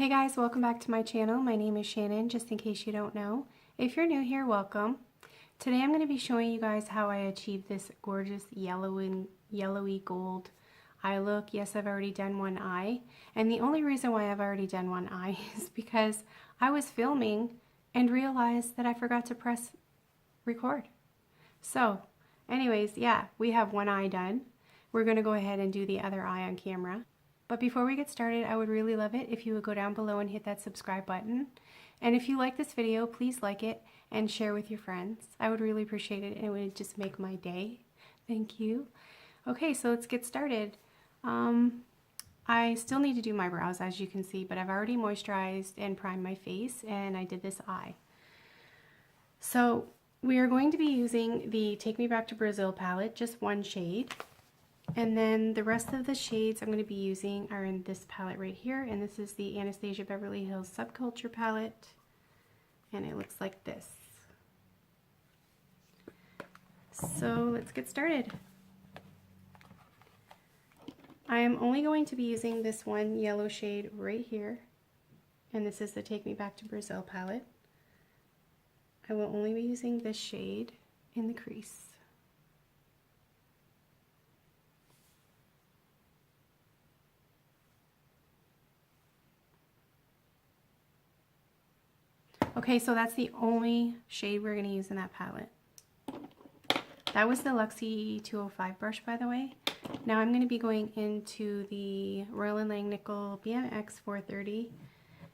Hey guys, welcome back to my channel. My name is Shannon, just in case you don't know. If you're new here, welcome. Today I'm going to be showing you guys how I achieved this gorgeous yellowy gold eye look. Yes, I've already done one eye, and the only reason why I've already done one eye is because I was filming and realized that I forgot to press record. So anyways, yeah, we have one eye done. We're going to go ahead and do the other eye on camera. But before we get started, I would really love it if you would go down below and hit that subscribe button. And if you like this video, please like it and share with your friends. I would really appreciate it, and it would just make my day. Thank you. Okay, so let's get started. I still need to do my brows, as you can see, but I've already moisturized and primed my face, and I did this eye. So we are going to be using the Take Me Back to Brazil palette, just one shade. And then the rest of the shades I'm going to be using are in this palette right here, and this is the Anastasia Beverly Hills Subculture Palette, and it looks like this. So let's get started. I am only going to be using this one yellow shade right here, and this is the Take Me Back to Brazil palette. I will only be using this shade in the crease. Okay, so that's the only shade we're going to use in that palette. That was the Luxie 205 brush, by the way. Now I'm going to be going into the Royal & Langnickel BMX 430.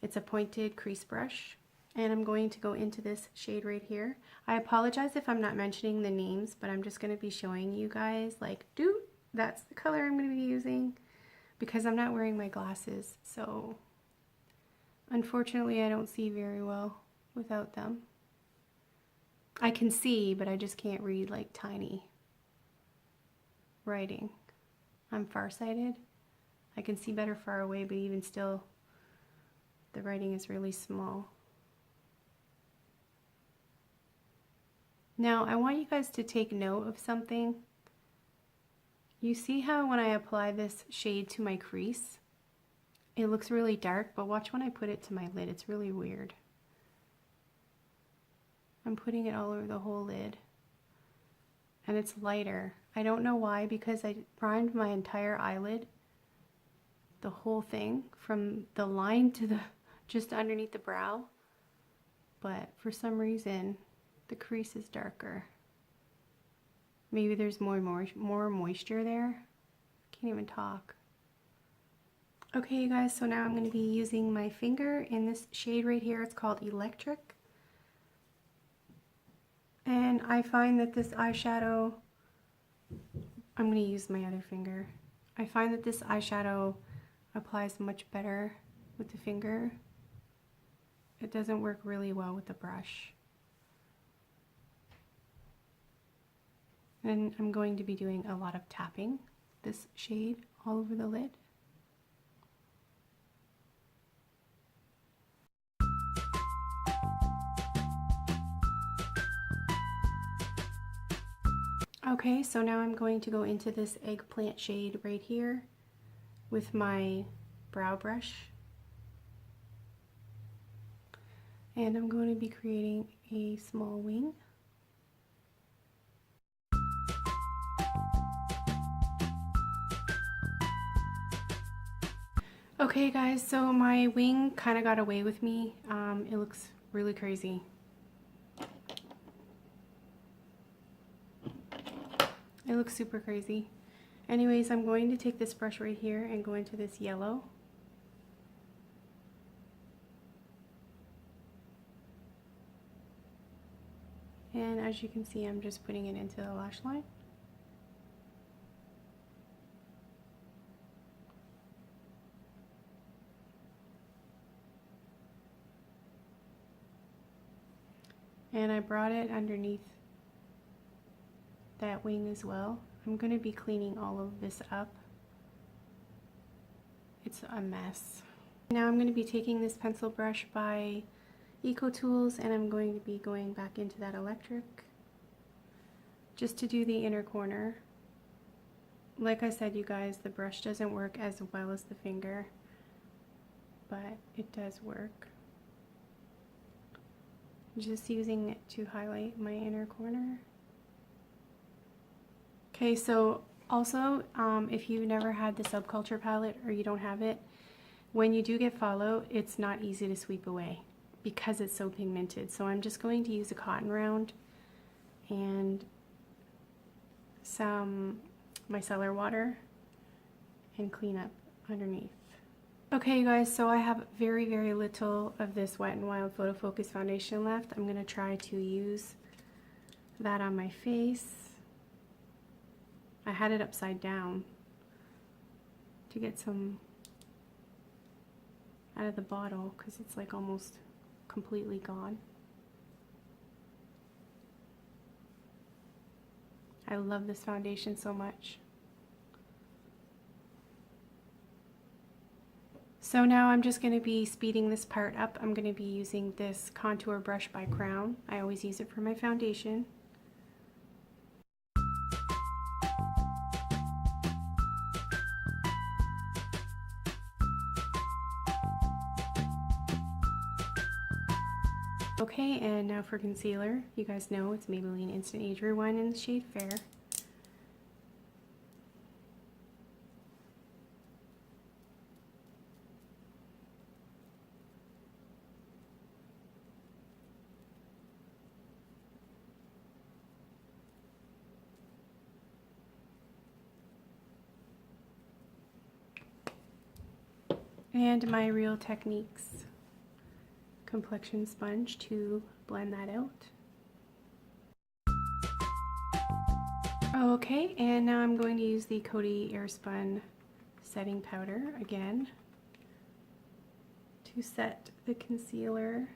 It's a pointed crease brush, and I'm going to go into this shade right here. I apologize if I'm not mentioning the names, but I'm just going to be showing you guys, like, dude, that's the color I'm going to be using, because I'm not wearing my glasses, so unfortunately I don't see very well without them. I can see, but I just can't read like tiny writing. I'm farsighted. I can see better far away, but even still, the writing is really small. Now, I want you guys to take note of something. You see how when I apply this shade to my crease, it looks really dark, but watch when I put it to my lid. It's really weird. I'm putting it all over the whole lid, and it's lighter. I don't know why, because I primed my entire eyelid, the whole thing, from the line to the just underneath the brow, but for some reason the crease is darker. Maybe there's more moisture there. Can't even talk. Okay, you guys, so now I'm going to be using my finger in this shade right here. It's called Electric. And I find that this eyeshadow, I'm going to use my other finger. I find that this eyeshadow applies much better with the finger. It doesn't work really well with the brush. And I'm going to be doing a lot of tapping this shade all over the lid. Okay, so now I'm going to go into this eggplant shade right here with my brow brush. And I'm going to be creating a small wing. Okay guys, so my wing kind of got away with me. It looks really crazy. It looks super crazy. Anyways, I'm going to take this brush right here and go into this yellow. And as you can see, I'm just putting it into the lash line. And I brought it underneath that wing as well. I'm going to be cleaning all of this up. It's a mess. Now I'm going to be taking this pencil brush by Eco Tools, and I'm going to be going back into that electric just to do the inner corner. Like I said, you guys, the brush doesn't work as well as the finger, but it does work. Just using it to highlight my inner corner. Okay, so also, if you've never had the Subculture palette or you don't have it, when you do get follow, it's not easy to sweep away because it's so pigmented. So I'm just going to use a cotton round and some micellar water and clean up underneath. Okay, you guys, so I have very, very little of this Wet n Wild Photofocus foundation left. I'm going to try to use that on my face. I had it upside down to get some out of the bottle because it's like almost completely gone. I love this foundation so much. So now I'm just going to be speeding this part up. I'm going to be using this contour brush by Crown. I always use it for my foundation. Okay, and now for concealer. You guys know it's Maybelline Instant Age Rewind in the shade Fair. And my Real Techniques complexion sponge to blend that out. Okay, and now I'm going to use the Coty Airspun setting powder again to set the concealer.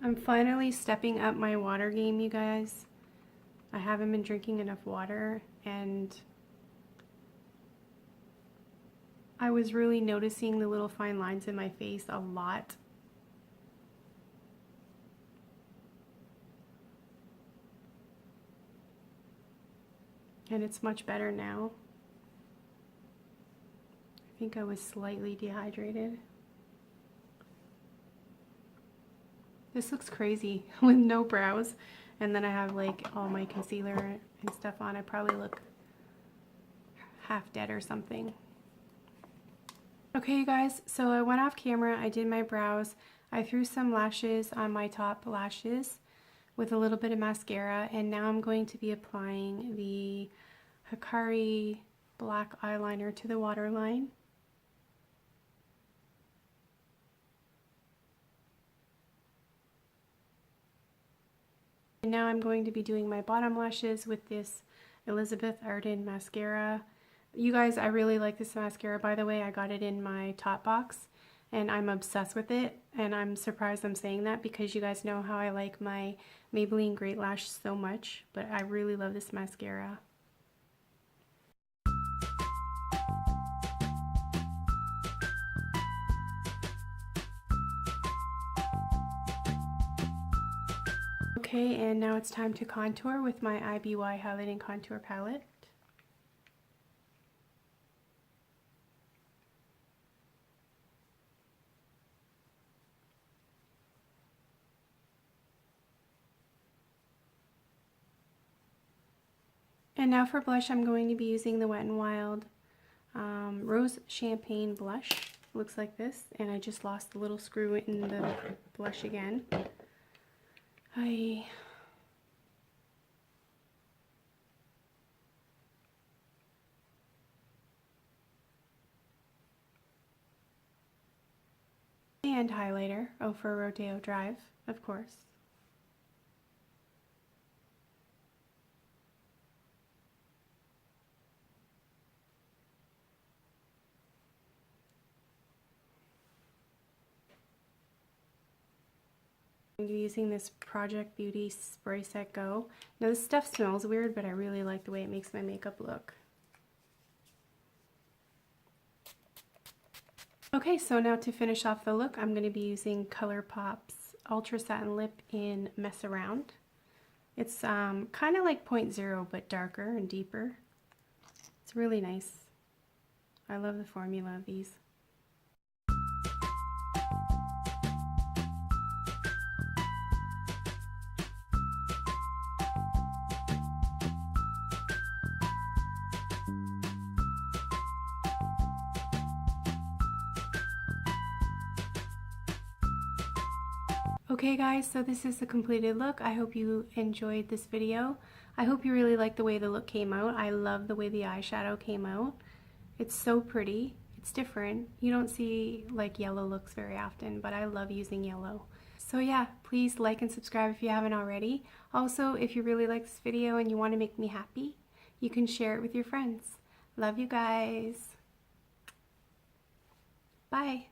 I'm finally stepping up my water game, you guys. I haven't been drinking enough water, and I was really noticing the little fine lines in my face a lot. And it's much better now. I think I was slightly dehydrated. This looks crazy with no brows, and then I have like all my concealer and stuff on. I probably look half dead or something. Okay, you guys, so I went off camera, I did my brows, I threw some lashes on my top lashes with a little bit of mascara, and now I'm going to be applying the Hikari Black eyeliner to the waterline. And now I'm going to be doing my bottom lashes with this Elizabeth Arden mascara. You guys, I really like this mascara, by the way. I got it in my top box and I'm obsessed with it, and I'm surprised I'm saying that because you guys know how I like my Maybelline Great Lash so much, but I really love this mascara. Okay, and now it's time to contour with my IBY Highlighting Contour Palette. And now for blush, I'm going to be using the Wet n Wild Rose Champaigne blush. It looks like this, and I just lost the little screw in the blush again. And highlighter, Ofra Rodeo Drive, of course. I'm using this Project Beauty Spray Set Go. Now this stuff smells weird, but I really like the way it makes my makeup look. Okay, so now to finish off the look, I'm going to be using ColourPop's Ultra Satin Lip in Mess Around. It's kind of like 0.0 but darker and deeper. It's really nice. I love the formula of these. Okay guys, so this is the completed look. I hope you enjoyed this video. I hope you really liked the way the look came out. I love the way the eyeshadow came out. It's so pretty. It's different. You don't see like yellow looks very often, but I love using yellow. So yeah, please like and subscribe if you haven't already. Also, if you really like this video and you want to make me happy, you can share it with your friends. Love you guys. Bye.